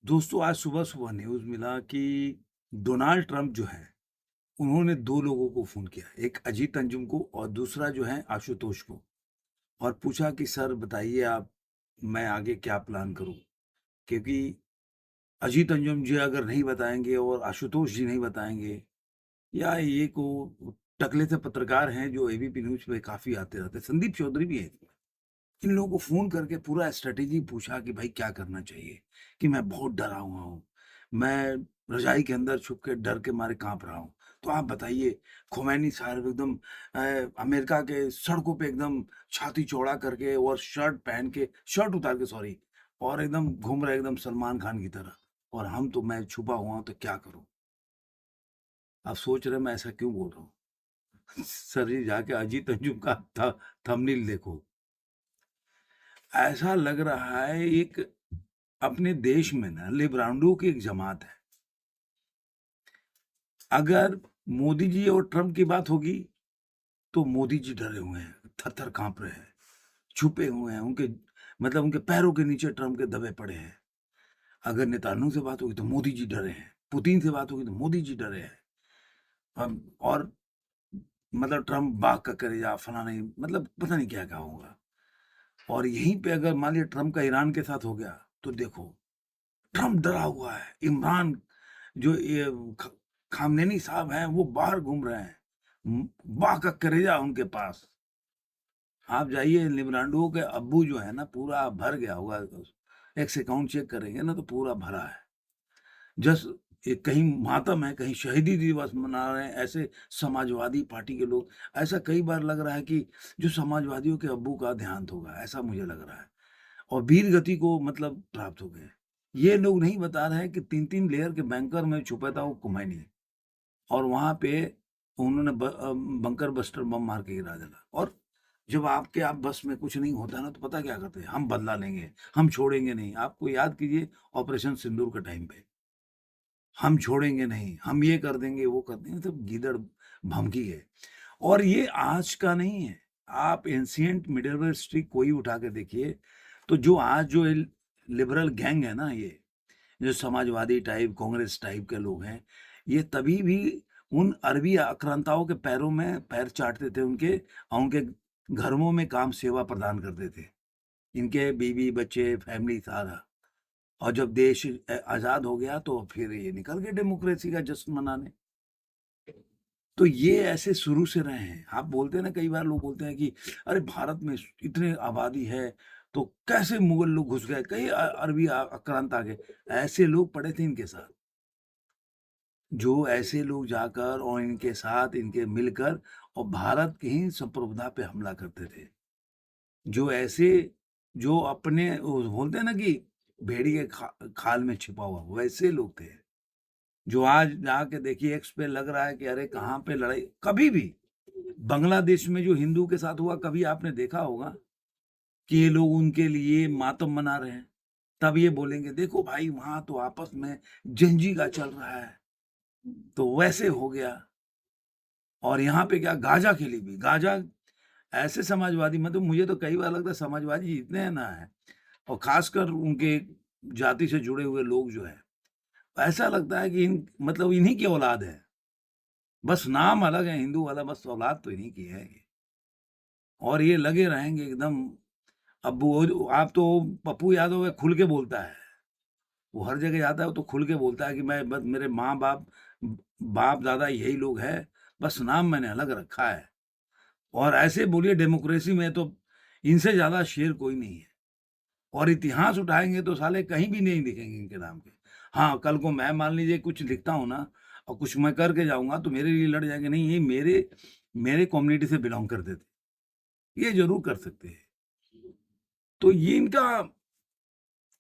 दोस्तों, आज सुबह-सुबह न्यूज़ मिला कि डोनाल्ड ट्रंप जो है, उन्होंने 2 लोगों को फ़ोन किया। एक अजीत अंजुम को और दूसरा जो है आशुतोष को और पूछा कि सर बताइए आप, मैं आगे क्या प्लान करूँ? क्योंकि अजीत अंजुम जी अगर नहीं बताएँगे और आशुतोष जी नहीं बताएँगे या ये को टकले से पत्रकार हैं जो एबीपी न्यूज़ पे काफ़ी आते रहते हैं, संदीप चौधरी भी हैं। इन लोगों को फ़ोन करके पूरा स्ट्रैटेजी पूछा कि भाई क्या करना चाहिए? कि मैं बहुत डरा हुआ हूँ। मैं रज़ाई के अंदर छुप के डर के मारे काँप रहा हूँ। तो आप बताइए खोमैनी साहब एकदम अमेरिका के सड़कों पे एकदम छाती चौड़ा करके और शर्ट उतार के सॉरी और एकदम घूम रहे एकदम सलमान खान की तरह और मैं छुपा हुआ हूँ तो क्या करूँ? आप सोच रहे हैं मैं ऐसा क्यों बोल रहा हूँ? सर जी जाके अजीत अंजुम का थंबनेल देखो। ऐसा लग रहा है एक अपने देश में ना लिब्रांडो की एक जमात है। अगर मोदी जी और ट्रम्प की बात होगी, तो मोदी जी डरे हुए हैं, थर-थर काँप रहे हैं, छुपे हुए हैं, उनके पैरों के नीचे ट्रम्प के दबे पड़े हैं। अगर नेतान्याहू से बात होगी तो मोदी जी डरे हैं, पुतिन से बात होगी तो मोदी जी डरे हैं। और मतलब ट्रम्प बाघ का कलेजा फलाना ही मतलब पता नहीं क्या-क्या होगा। और यहीं पे अगर मान लिया ट्रम्प का ईरान के साथ हो गया, तो देखो ट्रम्प डरा हुआ है। इमरान जो ये ख खामनेनी साहब हैं, वो बाहर घूम रहे हैं। बाघ का कलेजा उनके पास। आप जाइए लिब्रांडो के अब्बू जो है ना, पूरा भर गया होगा। एक्स अकाउंट चेक करेंगे ना, तो पूरा भरा है। जस्ट कहीं मातम है, कहीं शहीदी दिवस मना रहे हैं, ऐसे समाजवादी पार्टी के लोग। ऐसा कई बार लग रहा है कि जो समाजवादियों के अब्बू का देहांत होगा, ऐसा मुझे लग रहा है। और वीर गति को मतलब प्राप्त हो गए। ये लोग नहीं बता रहे हैं कि 3-3 लेयर के बैंकर में छुपा था वो खुमैनी और वहाँ पे उन्होंने बंकर बस्टर बम मार के गिरा डाला। और जब आपके आप बस में कुछ नहीं होता है ना, तो पता क्या करते हैं? हम बदला लेंगे, हम छोड़ेंगे नहीं। आपको याद कीजिए ऑपरेशन सिंदूर के टाइम पे, हम छोड़ेंगे नहीं, हम ये कर देंगे, वो कर देंगे, सब गीदड़ भमकी है। और ये आज का नहीं है। आप एंशिएंट मिडल ईस्ट हिस्ट्री कोई उठा के देखिए, तो जो आज जो लिबरल गैंग है ना ये, जो समाजवादी टाइप, कांग्रेस टाइप के लोग हैं, ये तभी भी उन अरबी आक्रांताओं के पैरों में पैर चाटते थे उनके और उनके घरों में काम सेवा प्रदान करते थे। इनके बीवी, बच्चे, फैमिली सारा। और जब देश आज़ाद हो गया तो फिर ये निकल गए डेमोक्रेसी का जश्न मनाने। तो ये ऐसे शुरू से रहे हैं। आप बोलते हैं ना कई बार लोग बोलते हैं कि अरे भारत में इतनी आबादी है, तो कैसे मुगल लोग घुस गए, कई अरबी आक्रांत आ गए। ऐसे लोग पड़े थे इनके साथ। जो ऐसे लोग जाकर और इनके साथ इनके मिलकर और भारत की ही संप्रभुता पे हमला करते थे। जो ऐसे जो अपने वो बोलते हैं ना कि भेड़ी के खाल में छिपा हुआ, वैसे लोग थे। जो आज जाके देखिए एक्स पे लग रहा है कि अरे कहाँ पे लड़ाई कभी भी बांग्लादेश में जो हिंदू के साथ हुआ, कभी आपने देखा होगा कि ये लोग उनके लिए मातम मना रहे हैं? तब ये बोलेंगे देखो भाई वहाँ तो आपस में जंजी का चल रहा है, तो वैसे हो गया। और यहाँ पे क्या गाजा के लिए भी गाजा ऐसे समाजवादी मतलब मुझे तो कई बार लगता है समाजवादी जितने हैं ना है और खासकर उनके जाति से जुड़े हुए लोग जो हैं, ऐसा लगता है कि इन मतलब इन्हीं की औलाद है। बस नाम अलग है हिंदू वाला, बस औलाद तो इन्हीं की है ये। और ये लगे रहेंगे एकदम। अब वो आप तो पप्पू यादव है खुल के बोलता है। वो हर जगह जाता है, वो तो खुल के बोलता है कि मैं बस मेरे माँ-बाप, बाप-दादा यही लोग हैं, बस नाम मैंने अलग रखा है। और ऐसे बोलिए डेमोक्रेसी में तो इनसे ज़्यादा शेर कोई नहीं है। और इतिहास उठाएँगे तो साले कहीं भी नहीं दिखेंगे इनके नाम के। हाँ, कल को मैं मान लीजिए कुछ लिखता हूँ ना और कुछ मैं करके जाऊँगा तो मेरे लिए लड़ जाएँगे, नहीं ये मेरे मेरे कम्युनिटी से बिलॉन्ग करते थे। ये ज़रूर कर सकते हैं। तो ये इनका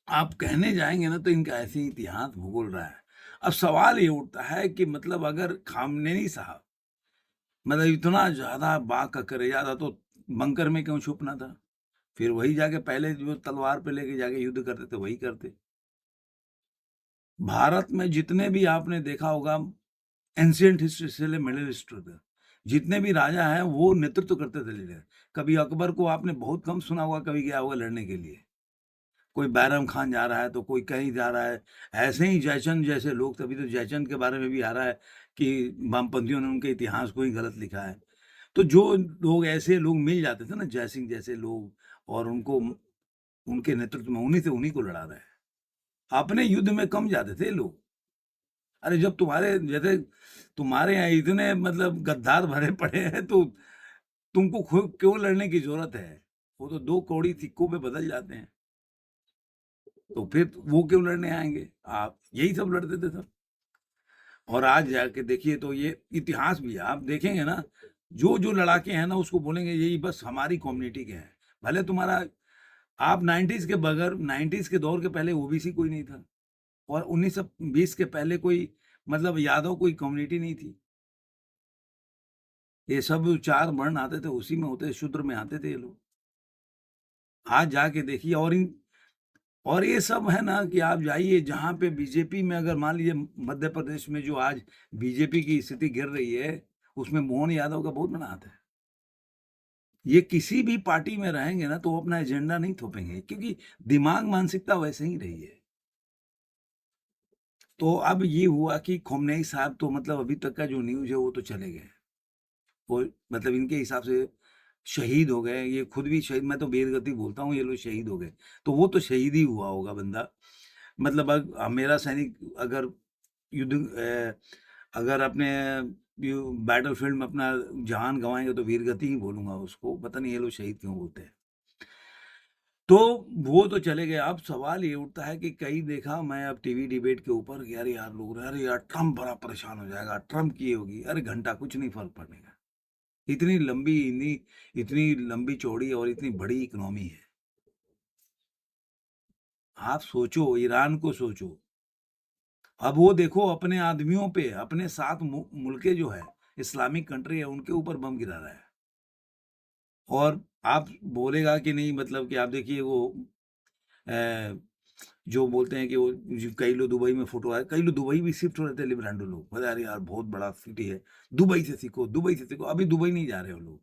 आप कहने जाएँगे ना तो इनका ऐसे ही इतिहास भूगोल रहा है। अब सवाल ये उठता है कि मतलब अगर खामनेई साहब मतलब इतना ज़्यादा बाघ का कलेजा था तो बंकर में क्यों छुपना था? फिर वही जाके पहले जो तलवार पे लेके जाके युद्ध करते थे वही करते। भारत में जितने भी आपने देखा होगा एंशिएंट हिस्ट्री से ले मिडल हिस्ट्री तक, जितने भी राजा हैं वो नेतृत्व करते थे लीडर। कभी अकबर को आपने बहुत कम सुना होगा कभी गया होगा लड़ने के लिए। कोई बैरम खान जा रहा है तो कोई कहीं जा रहा है। ऐसे ही जयचंद जैसे लोग, तभी तो जयचंद के बारे में भी आ रहा है कि वामपंथियों ने उनके इतिहास को ही गलत लिखा है। तो जो लोग ऐसे लोग मिल जाते थे ना, जय सिंह जैसे लोग, और उनको उनके नेतृत्व में उन्हीं को लड़ा रहे हैं। अपने युद्ध में कम जाते थे लोग। अरे जब तुम्हारे जैसे तुम्हारे यहाँ इतने मतलब गद्दार भरे पड़े हैं तो तुमको क्यों लड़ने की जरूरत है? वो तो दो कौड़ी सिक्कों पे बदल जाते हैं। तो फिर वो क्यों लड़ने आएंगे? आप यही सब लड़ते थे सब। और आज जाके देखिए तो ये इतिहास भी है, आप देखेंगे ना, जो जो लड़ाके हैं ना उसको बोलेंगे यही बस हमारी कम्युनिटी के हैं। भले तुम्हारा आप 90s के बगैर 90s के दौर के पहले ओबीसी कोई नहीं था, और 1920 के पहले कोई मतलब यादव कोई कम्युनिटी नहीं थी। ये सब 4 वर्ण आते थे, उसी में होते, शूद्र में आते थे ये लोग। आज जाके देखिए, और ये सब है ना कि आप जाइए जहाँ पे बीजेपी में, अगर मान लीजिए मध्य प्रदेश में जो आज बीजेपी की स्थिति गिर रही है, उसमें मोहन यादव का बहुत बड़ा हाथ है। ये किसी भी पार्टी में रहेंगे ना तो वो अपना एजेंडा नहीं थोपेंगे, क्योंकि दिमाग मानसिकता वैसे ही रही है। तो अब ये हुआ कि खोमनेई साहब तो मतलब अभी तक का जो न्यूज़ है वो तो चले गए। वो मतलब इनके हिसाब से शहीद हो गए, ये खुद भी शहीद, मैं तो वीरगति बोलता हूँ, ये लोग शहीद हो गए। तो वो तो शहीद ही हुआ होगा बंदा। मतलब मेरा सैनिक अगर युद्ध अगर अपने बैटलफील्ड में अपना जान गंवाएंगे तो वीरगति ही बोलूंगा उसको, पता नहीं ये लोग शहीद क्यों बोलते हैं। तो वो तो चले गए। अब सवाल ये उठता है कि कई देखा मैं अब टीवी डिबेट के ऊपर कि अरे यार लोग, अरे यार ट्रम्प बड़ा परेशान हो जाएगा, ट्रम्प की ये होगी। अरे घंटा कुछ नहीं फर्क पड़ेगा। इतनी लंबी चौड़ी और इतनी बड़ी इकोनॉमी है। आप सोचो, ईरान को सोचो। अब वो देखो अपने आदमियों पे, अपने साथ मुल्के जो है इस्लामिक कंट्री है उनके ऊपर बम गिरा रहा है। और आप बोलेगा कि नहीं, मतलब कि आप देखिए वो अ, जो बोलते हैं कि वो कई लोग दुबई में फोटो आए, कई लोग दुबई भी शिफ्ट हो रहे थे, लिबरांडो लोग बोले अरे यार बहुत बड़ा सिटी है, दुबई से सीखो, दुबई से सीखो। अभी दुबई नहीं जा रहे हो लोग।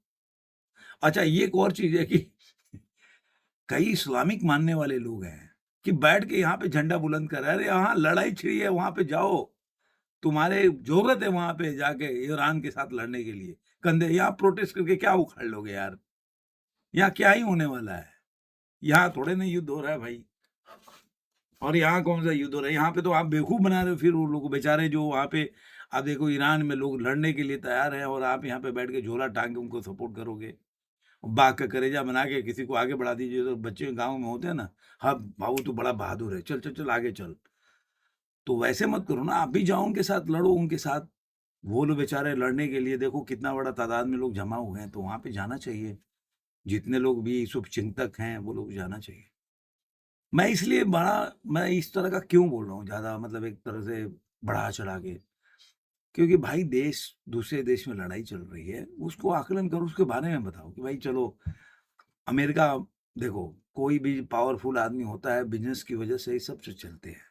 अच्छा, ये एक और चीज है कि कई इस्लामिक मानने वाले लोग हैं कि बैठ के यहाँ पे झंडा बुलंद कर रहे हैं। अरे यहाँ लड़ाई छिड़ी है, वहां पे जाओ, तुम्हारे जरूरत है वहां पे जाके ईरान के साथ लड़ने के लिए। कंधे यहाँ प्रोटेस्ट करके क्या उखाड़ लोगे यार? यहाँ क्या ही होने वाला है? यहाँ थोड़े ना युद्ध हो रहा है भाई। और यहाँ कौन सा युद्ध हो रहा है? यहाँ पे तो आप बेवकूफ बना रहे हो फिर वो लोग बेचारे जो वहाँ पे, आप देखो ईरान में लोग लड़ने के लिए तैयार हैं, और आप यहाँ पे बैठ के झोला टांग के उनको सपोर्ट करोगे। बाघ का कलेजा बना के किसी को आगे बढ़ा दीजिए। तो बच्चे गाँव में होते हैं ना, हाँ बाबू तू बड़ा बहादुर है, चल चल चल आगे चल। तो वैसे मत करो ना, आप भी जाओ उनके साथ, लड़ो उनके साथ। वो लोग बेचारे लड़ने के लिए देखो कितना बड़ा तादाद में लोग जमा हुए हैं, तो वहाँ पे जाना चाहिए। जितने लोग भी शुभचिंतक हैं वो लोग जाना चाहिए। मैं इस तरह का क्यों बोल रहा हूँ ज़्यादा, मतलब एक तरह से बढ़ा-चढ़ा के, क्योंकि भाई देश दूसरे देश में लड़ाई चल रही है, उसको आकलन करो, उसके बारे में बताओ कि भाई चलो अमेरिका, देखो कोई भी पावरफुल आदमी होता है, बिज़नेस की वजह से ही सब चीज़ चलते हैं।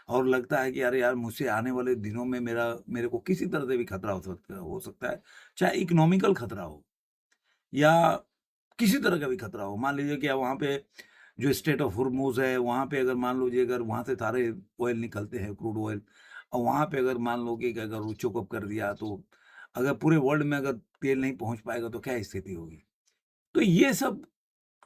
और लगता है कि अरे यार मुझसे आने वाले दिनों में मेरे को किसी तरह से भी खतरा हो सकता है, चाहे इकोनॉमिकल खतरा हो या किसी तरह का भी खतरा हो। मान लीजिए कि वहाँ पे जो स्टेट ऑफ हुर्मुज़ है, वहाँ पे अगर मान लीजिए अगर वहाँ से सारे ऑयल निकलते हैं, क्रूड ऑयल, और वहाँ पे अगर मान लो कि अगर वो चोक अप कर दिया, तो अगर पूरे वर्ल्ड में अगर तेल नहीं पहुँच पाएगा तो क्या स्थिति होगी? तो ये सब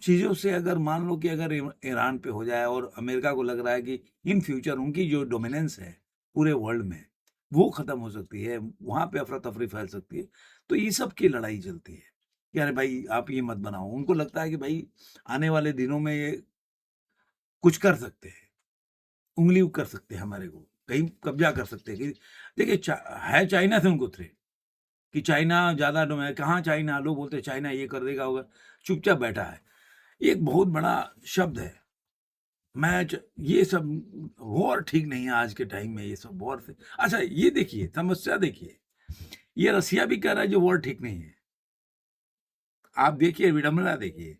चीज़ों से अगर मान लो कि अगर ईरान पे हो जाए, और अमेरिका को लग रहा है कि इन फ्यूचर उनकी जो डोमिनेंस है पूरे वर्ल्ड में, वो खत्म हो सकती है, वहाँ पे अफरा-तफरी फैल सकती है। तो ये सब की लड़ाई चलती है कि अरे भाई आप ये मत बनाओ। उनको लगता है कि भाई आने वाले दिनों में ये कुछ कर सकते हैं, उँगली कर सकते हैं हमारे को, कहीं कब्ज़ा कर सकते हैं कि देखिए है चाइना से उनको थ्रेट, कि चाइना ज़्यादा कहाँ चाइना? लोग बोलते हैं चाइना ये कर देगा, होगा, चुपचाप बैठा है। ये एक बहुत बड़ा शब्द है। ये सब वॉर ठीक नहीं है आज के टाइम में, ये सब वॉर से अच्छा ये देखिए, समस्या देखिए, ये रसिया भी कह रहा है जो वॉर ठीक नहीं है। आप देखिए विडंबना देखिए,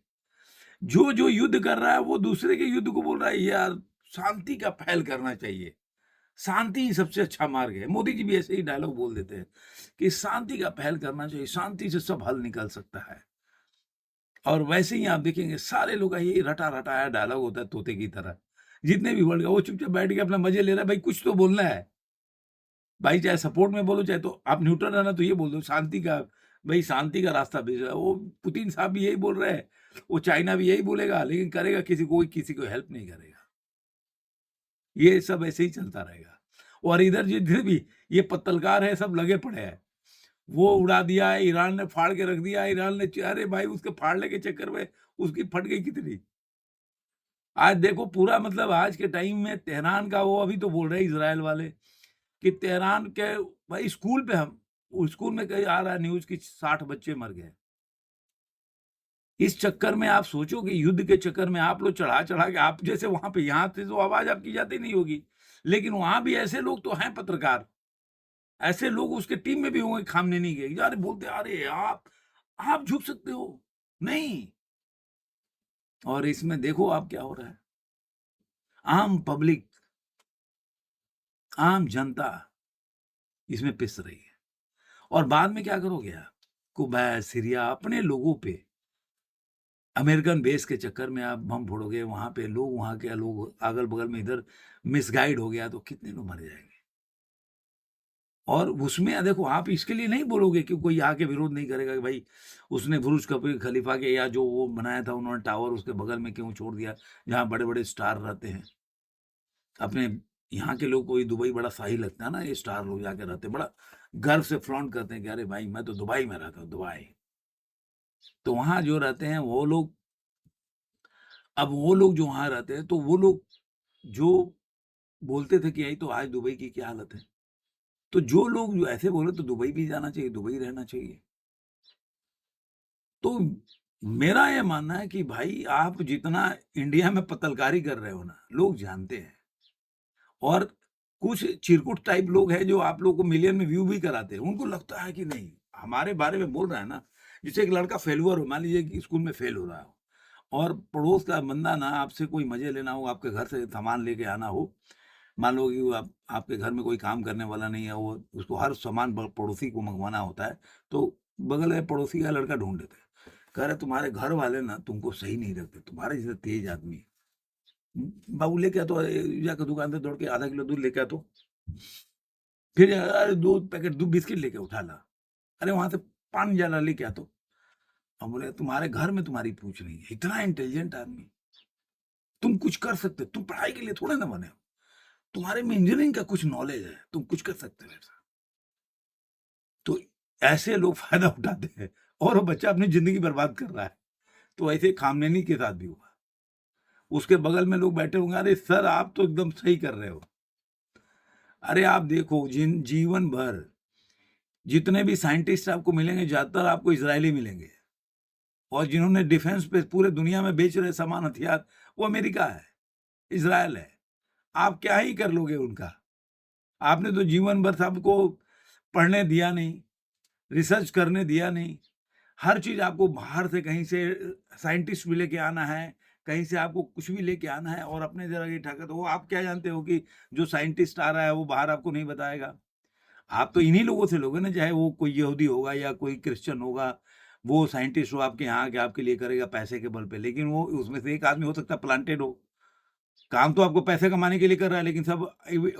जो युद्ध कर रहा है वो दूसरे के युद्ध को बोल रहा है यार शांति का पहल करना चाहिए, शांति ही सबसे अच्छा मार्ग है। मोदी जी भी ऐसे ही डायलॉग बोल देते हैं कि शांति का पहल करना चाहिए, शांति से सब हल निकल सकता है। और वैसे ही आप देखेंगे सारे लोग का यही रटा-रटाया डायलॉग होता है तोते की तरह। जितने भी वर्ल्ड का वो चुपचाप बैठ के अपना मज़े ले रहा है, भाई कुछ तो बोलना है। भाई चाहे सपोर्ट में बोलो, चाहे तो आप न्यूट्रल रहना तो ये बोल दो शांति का, भई शांति का रास्ता भेज रहा है। वो पुतिन साहब भी यही बोल रहे हैं, वो चाइना भी यही बोलेगा, लेकिन करेगा कोई किसी को हेल्प नहीं करेगा। ये सब ऐसे ही चलता रहेगा। और इधर जितने भी ये पत्तलकार है सब लगे पड़े हैं। वो उड़ा दिया है, ईरान ने फाड़ के रख दिया, ईरान ने अरे भाई उसके फाड़ने के चक्कर में उसकी फट गई कितनी। आज देखो पूरा मतलब आज के टाइम में तेहरान का वो अभी तो बोल रहे हैं इज़राइल वाले कि तेहरान के भाई स्कूल पे हम उस स्कूल में कहीं आ रहा है न्यूज़ कि 60 बच्चे मर गए। इस चक्कर में आप सोचो कि युद्ध के चक्कर में आप लोग चढ़ा-चढ़ा के आप जैसे वहाँ पे यहाँ से तो आवाज़ आपकी जाती नहीं होगी। लेकिन वहाँ भी ऐसे लोग तो हैं पत्रकार, ऐसे लोग उसके टीम में भी होंगे खामनेनी के, यार बोलते अरे आप झुक सकते हो? नहीं। और इसमें देखो आप क्या हो रहा है। आम पब्लिक, आम जनता इसमें पिस रही है। और बाद में क्या करोगे आप? कुवैत, सीरिया अपने लोगों पे अमेरिकन बेस के चक्कर में आप बम फोड़ोगे, वहाँ पे लोग वहाँ के लोग अगल-बगल में इधर मिसगाइड हो गया तो कितने लोग मर जाएँगे। और उसमें देखो आप इसके लिए नहीं बोलोगे कि कोई आके विरोध नहीं करेगा कि भाई उसने बुर्ज खलीफा के या जो वो बनाया था उन्होंने टावर उसके बगल में क्यों छोड़ दिया, जहाँ बड़े-बड़े स्टार रहते हैं। अपने यहाँ के लोग को ये दुबई बड़ा सही लगता है ना, ये स्टार लोग जाके रहते हैं, बड़ा गर्व से फ्लॉन्ट करते हैं कि अरे भाई मैं तो दुबई में रहता हूँ, दुबई। तो वहाँ जो रहते हैं वो लोग, अब वो लोग जो वहाँ रहते हैं, तो वो लोग जो बोलते थे कि यही तो आज दुबई की क्या हालत है। तो जो लोग जो ऐसे बोले तो दुबई भी जाना चाहिए, दुबई रहना चाहिए। तो मेरा ये मानना है कि भाई आप जितना इंडिया में पत्तलकारी कर रहे हो ना, लोग जानते हैं। और कुछ चिरकुट टाइप लोग हैं जो आप लोगों को मिलियन में व्यू भी कराते हैं। उनको लगता है कि नहीं, हमारे बारे में बोल रहा है ना, जैसे एक लड़का फेल्योर हो, मान लीजिए कि स्कूल में फेल हो रहा हो और पड़ोस का बंदा ना आपसे कोई मज़े लेना हो, आपके घर से सामान लेके आना हो, मान लो कि वो आपके घर में कोई काम करने वाला नहीं है, वो उसको हर सामान पड़ोसी को मंगवाना होता है, तो बगल में पड़ोसी का लड़का ढूंढ देते हैं, कह रहे तुम्हारे घर वाले ना तुमको सही नहीं रखते, तुम्हारे जैसे तेज आदमी। बाबू लेके आ तो जाकर दुकान पे दौड़ के आधा किलो दूध लेके आ तो, फिर अरे 2 पैकेट दूध बिस्किट लेके उठा ला, अरे वहां से पान जाला लेके आ तो। हम बोले तुम्हारे घर में तुम्हारी पूछ नहीं है, इतना इंटेलिजेंट आदमी, तुम कुछ कर सकते, तुम पढ़ाई के लिए थोड़े ना बने हो, तुम्हारे में इंजीनियरिंग का कुछ नॉलेज है, तुम कुछ कर सकते हो ऐसा। तो ऐसे लोग फ़ायदा उठाते हैं और वो बच्चा अपनी ज़िंदगी बर्बाद कर रहा है। तो ऐसे खामनेनी के साथ भी हुआ। उसके बगल में लोग बैठे होंगे, "अरे सर, आप तो एकदम सही कर रहे हो।" अरे आप देखो जीवन भर जितने भी साइंटिस्ट आपको मिलेंगे, ज़्यादातर आपको इज़राइली मिलेंगे और जिन्होंने डिफेंस पे पूरे दुनिया में बेच रहे सामान हथियार, वो अमेरिका है, इज़राइल है। आप क्या ही कर लोगे उनका? आपने तो जीवन भर सबको पढ़ने दिया नहीं, रिसर्च करने दिया नहीं। हर चीज़ आपको बाहर से कहीं से साइंटिस्ट भी लेके आना है, कहीं से आपको कुछ भी लेके आना है और अपने जगह ये ठाकर, तो वो आप क्या जानते हो कि जो साइंटिस्ट आ रहा है वो बाहर आपको नहीं बताएगा। आप तो इन्हीं लोगों से लोगे ना, चाहे वो कोई यहूदी होगा या कोई क्रिश्चियन होगा, वो साइंटिस्ट वो आपके यहाँ आके आपके लिए करेगा पैसे के बल पे, लेकिन वो उसमें से एक आदमी हो सकता है प्लांटेड हो। काम तो आपको पैसे कमाने के लिए कर रहा है, लेकिन सब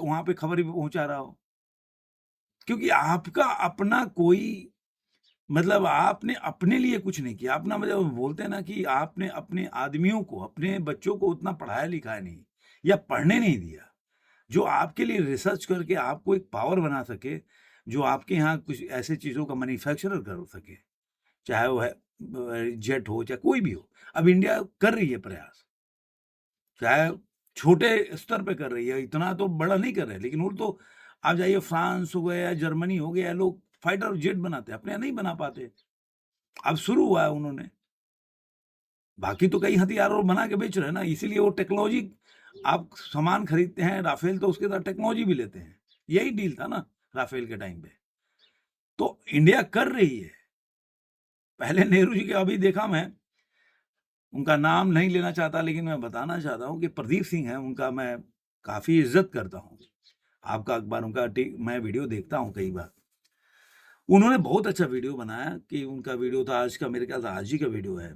वहाँ पे खबर भी पहुँचा रहा हो। क्योंकि आपका अपना कोई मतलब आपने अपने लिए कुछ नहीं किया। अपना मतलब बोलते हैं ना कि आपने अपने आदमियों को, अपने बच्चों को उतना पढ़ाया-लिखाया नहीं या पढ़ने नहीं दिया, जो आपके लिए रिसर्च करके आपको एक पावर बना सके, जो आपके यहाँ कुछ ऐसे चीज़ों का मैन्युफैक्चरर कर सके। चाहे वो है जेट हो, चाहे कोई भी हो। अब इंडिया कर रही है प्रयास, चाहे छोटे स्तर पे कर रही है, इतना तो बड़ा नहीं कर रहे हैं, लेकिन वो तो आप जाइए फ्रांस हो गया, जर्मनी हो गया, लोग फाइटर जेट बनाते हैं, अपने यहाँ नहीं बना पाते। अब शुरू हुआ है उन्होंने। बाकी तो कई हथियार और बना के बेच रहे हैं ना, इसीलिए वो टेक्नोलॉजी आप सामान खरीदते हैं राफेल तो उसके साथ टेक्नोलॉजी भी लेते हैं। यही डील था ना राफेल के टाइम पे। तो इंडिया कर रही है। पहले नेहरू जी के अभी देखा मैं, उनका नाम नहीं लेना चाहता लेकिन मैं बताना चाहता हूँ कि प्रदीप सिंह हैं, उनका मैं काफ़ी इज़्ज़त करता हूँ। आपका अखबार उनका मैं वीडियो देखता हूँ कई बार। उन्होंने बहुत अच्छा वीडियो बनाया कि उनका वीडियो था आज का, मेरे ख्याल से आज ही का वीडियो है।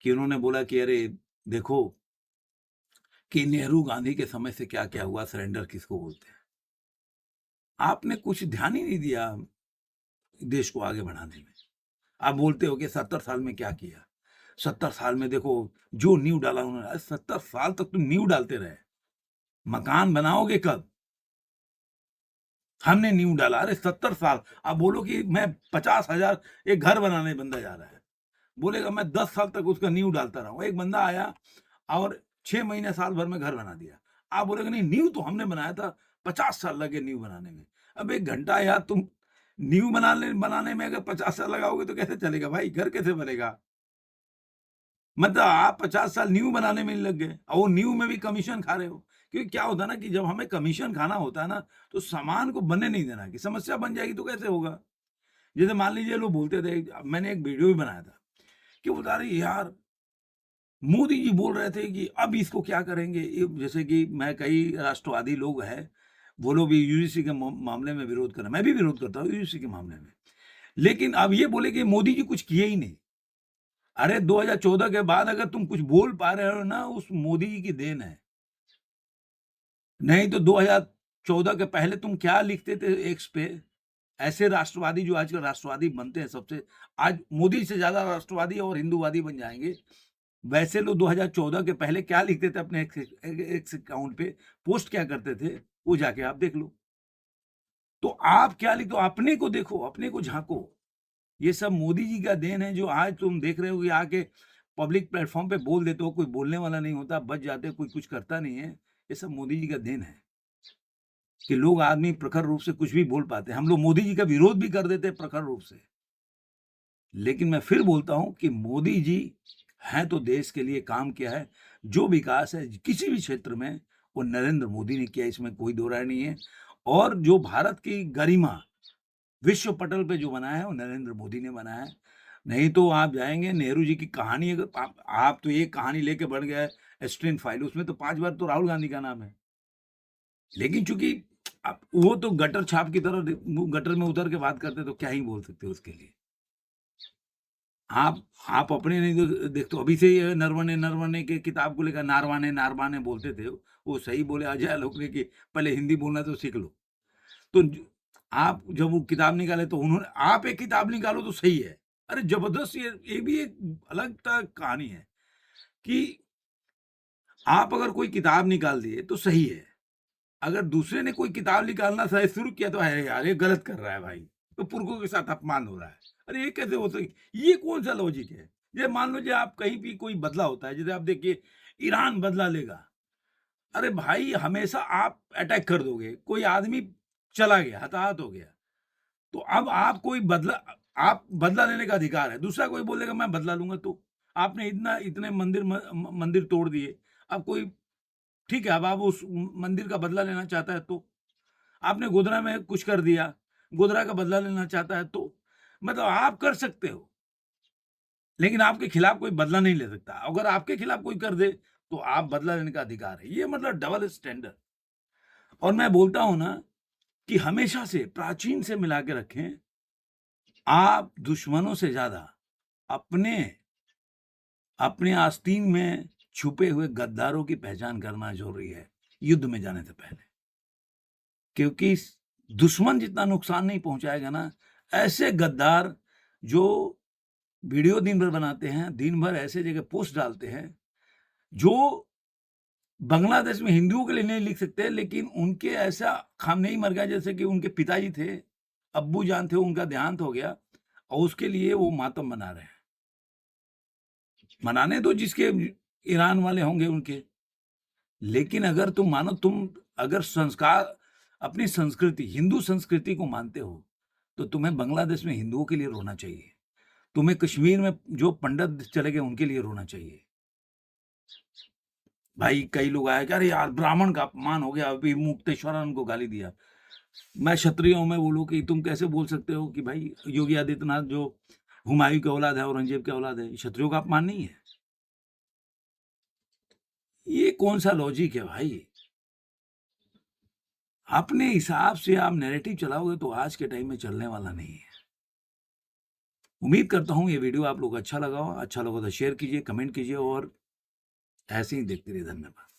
कि उन्होंने बोला कि अरे देखो कि नेहरू गांधी के समय से क्या-क्या हुआ, सरेंडर किसको बोलते हैं। आपने कुछ ध्यान ही नहीं दिया देश को आगे बढ़ाने में। आप बोलते हो कि 70 साल में क्या किया? 70 साल में देखो जो नींव डाला उन्होंने, अरे 70 साल तक तुम नींव डालते रहे। मकान बनाओगे कब? हमने नींव डाला, अरे 70 साल। आप बोलो कि मैं 50,000 एक घर बनाने बंदा जा रहा है। बोलेगा मैं 10 साल तक उसका नींव डालता रहा हूँ। एक बंदा आया और 6 महीने साल भर में घर बना दिया। आप बोलोगे नहीं नींव तो हमने बनाया था, 50 साल लगे नींव बनाने में। अब 1 घंटा यार तुम नींव बनाने बनाने में अगर 50 साल लगाओगे तो कैसे चलेगा भाई? घर कैसे बनेगा? मतलब आप 50 साल नींव बनाने में ही लग गए और वो नींव में भी कमीशन खा रहे हो। क्योंकि क्या होता है ना कि जब हमें कमीशन खाना होता है ना, तो सामान को बनने नहीं देना कि समस्या बन जाएगी तो कैसे होगा? जैसे मान लीजिए लोग बोलते थे, मैंने एक वीडियो भी बनाया था कि बता रहे यार मोदी जी बोल रहे थे कि अब इसको क्या करेंगे? ये जैसे कि मैं कई राष्ट्रवादी लोग हैं, वो लोग भी यूजीसी के मामले में विरोध कर रहे हैं। मैं भी विरोध करता हूँ यूजीसी के मामले में। लेकिन अब ये बोले कि मोदी जी कुछ किए ही नहीं। अरे 2014 के बाद अगर तुम कुछ बोल पा रहे हो ना, उस मोदी जी की देन है। नहीं तो 2014 के पहले तुम क्या लिखते थे एक्स पे? ऐसे राष्ट्रवादी जो आजकल राष्ट्रवादी बनते हैं सबसे, आज मोदी से ज़्यादा राष्ट्रवादी और हिंदूवादी बन जाएँगे। वैसे लोग 2014 के पहले क्या लिखते थे अपने एक्स अकाउंट पे, पोस्ट क्या करते थे, वो जाके आप देख लो। तो आप क्या लिखते हो? अपने को देखो, अपने को झाँको। ये सब मोदी जी का देन है जो आज तुम देख रहे हो कि आके पब्लिक प्लेटफ़ॉर्म पे बोल देते हो, कोई बोलने वाला नहीं होता, बच जाते हो, कोई कुछ करता नहीं है। ये सब मोदी जी का देन है, कि लोग आदमी प्रखर रूप से कुछ भी बोल पाते हैं। हम लोग मोदी जी का विरोध भी कर देते हैं प्रखर रूप से। लेकिन मैं फिर बोलता हूँ कि मोदी जी हैं तो देश के लिए काम किया है। जो विकास है किसी भी क्षेत्र में, वो नरेंद्र मोदी ने किया, इसमें कोई दो राय नहीं है। और जो भारत की गरिमा विश्व पटल पे जो बनाया है, वो नरेंद्र मोदी ने बनाया है। नहीं तो आप जाएँगे नेहरू जी की कहानी, अगर आप तो एक कहानी लेके बढ़ गए एस्ट्रिन फाइल, उसमें तो 5 बार तो राहुल गांधी का नाम है। लेकिन चूँकि अब वो तो गटर छाप की तरह वो गटर में उतर के बात करते, तो क्या ही बोल सकते हो उसके लिए। आप अपने नहीं देखते हो। अभी से ये नरवणे नरवणे के किताब को लेकर नारवाने नारबाने बोलते थे। वो सही बोले अजय आलोक ने कि पहले हिंदी बोलना तो सीख लो। तो ज आप जब वो किताब निकाले तो उन्होंने आप एक किताब निकालो तो सही है। अरे ज़बरदस्त, ये भी एक अलग कहानी है कि आप अगर कोई किताब निकाल दिए तो सही है। अगर दूसरे ने कोई किताब निकालना शायद शुरू किया तो अरे यार ये गलत कर रहा है भाई, तो पुरखों के साथ अपमान हो रहा है। अरे ये कैसे हो सकती, ये कौन-सा लॉजिक है? ये मान लो, जो आप कहीं भी कोई बदला होता है, जैसे आप देखिए ईरान बदला लेगा। अरे भाई हमेशा आप अटैक कर दोगे, कोई आदमी चला गया, हताहत हो गया, तो अब आप कोई बदला, आप बदला लेने का अधिकार है। दूसरा कोई बोलेगा मैं बदला लूँगा तो। आपने इतने मंदिर तोड़ दिए, अब कोई ठीक है, अब आप उस मंदिर का बदला लेना चाहता है तो। आपने गोधरा में कुछ कर दिया, गोधरा का बदला लेना चाहता है तो। मतलब आप कर सकते हो, लेकिन आपके खिलाफ कोई बदला नहीं ले सकता। अगर आपके खिलाफ कोई कर दे, तो आप बदला लेने का अधिकार है। ये मतलब डबल स्टैंडर्ड। और मैं बोलता हूँ ना कि हमेशा से प्राचीन से मिला के रखें, आप दुश्मनों से ज़्यादा अपने अपने आस्तीन में छुपे हुए गद्दारों की पहचान करना ज़रूरी है, युद्ध में जाने से पहले। क्योंकि दुश्मन जितना नुकसान नहीं पहुँचाएगा ना, ऐसे गद्दार जो वीडियो दिन भर बनाते हैं, दिन भर ऐसे जगह पोस्ट डालते हैं, जो बांग्लादेश में हिंदुओं के लिए नहीं लिख सकते, लेकिन उनके ऐसा खामनेई मर गया, जैसे कि उनके पिताजी थे, अब्बूजान थे, उनका देहांत हो गया और उसके लिए वो मातम मना रहे हैं। मनाने दो जिसके ईरान वाले होंगे उनके। लेकिन अगर तुम मानो, तुम अगर संस्कार अपनी संस्कृति, हिंदू संस्कृति को मानते हो, तो तुम्हें बांग्लादेश में हिंदुओं के लिए रोना चाहिए। तुम्हें कश्मीर में जो पंडित चले गए उनके लिए रोना चाहिए। भाई कई लोग आए कि अरे यार ब्राह्मण का अपमान हो गया, अभी मुक्तेश्वरन को गाली दिया। मैं क्षत्रियों में बोलूँ कि तुम कैसे बोल सकते हो कि भाई योगी आदित्यनाथ जो हुमायूँ की औलाद है, औरंगज़ेब की औलाद है, क्षत्रियों का अपमान नहीं है? ये कौन-सा लॉजिक है भाई? अपने हिसाब से आप नैरेटिव चलाओगे तो आज के टाइम में चलने वाला नहीं है। उम्मीद करता हूँ ये वीडियो आप लोगों को अच्छा लगा हो तो शेयर कीजिए, कमेंट कीजिए और ऐसे ही देखते रहिए। धन्यवाद।